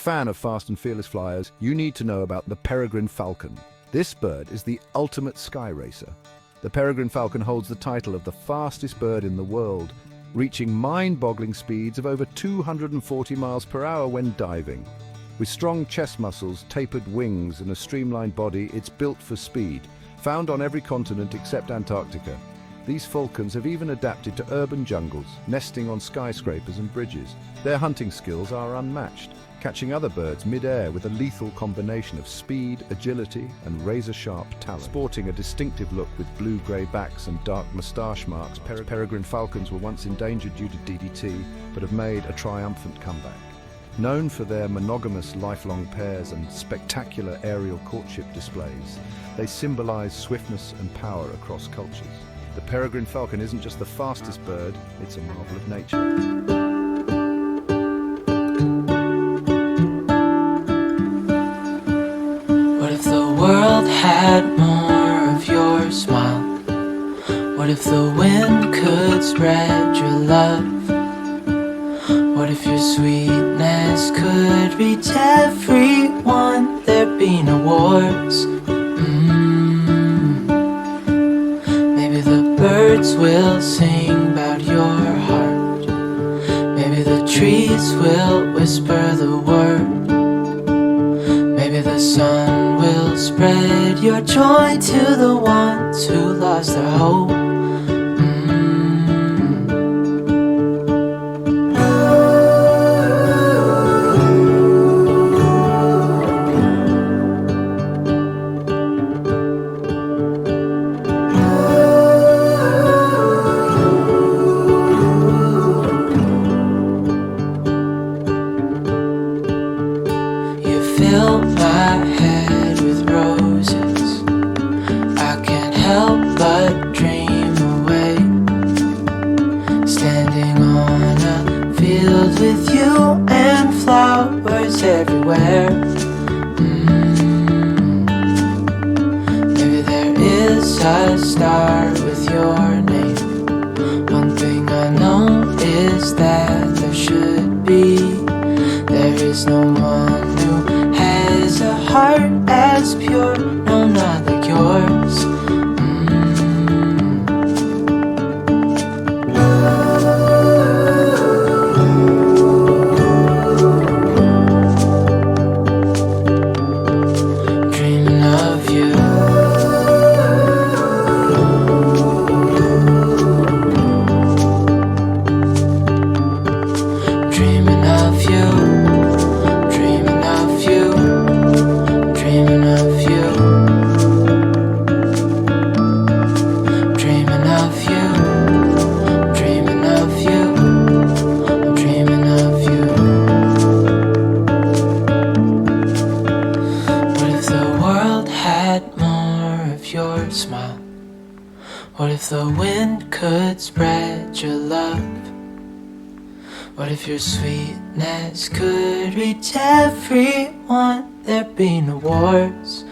fan of fast and fearless flyers, you need to know about the peregrine falcon. This bird is the ultimate sky racer. The peregrine falcon holds the title of the fastest bird in the world, reaching mind-boggling speeds of over 240 miles per hour when diving. With strong chest muscles, tapered wings, and a streamlined body, it's built for speed. Found on every continent except Antarctica, these falcons have even adapted to urban jungles, nesting on skyscrapers and bridges. Their hunting skills are unmatched, catching other birds mid-air with a lethal combination of speed, agility, and razor-sharp talon. Sporting a distinctive look with blue-grey backs and dark moustache marks, peregrine falcons were once endangered due to DDT, but have made a triumphant comeback. Known for their monogamous lifelong pairs and spectacular aerial courtship displays, they symbolize swiftness and power across cultures. The peregrine falcon isn't just the fastest bird, it's a marvel of nature. What if the world had more of your smile? What if the wind could spread your love? What if your sweetness could reach everyone? There'd be no wars. Maybe the birds will sing about your heart. Maybe the trees will whisper the word. Maybe the sun will spread your joy to the ones who lost their hope. Fill my head with roses. I can't help but dream away, standing on a field with you and flowers everywhere. Maybe there is a star with your name. One thing I know is that there should be. There is no one who has a heart as pure, no, not like yours. Dreaming of you. Dreaming of you. Your smile. What if the wind could spread your love? What if your sweetness could reach everyone? There'd be no wars.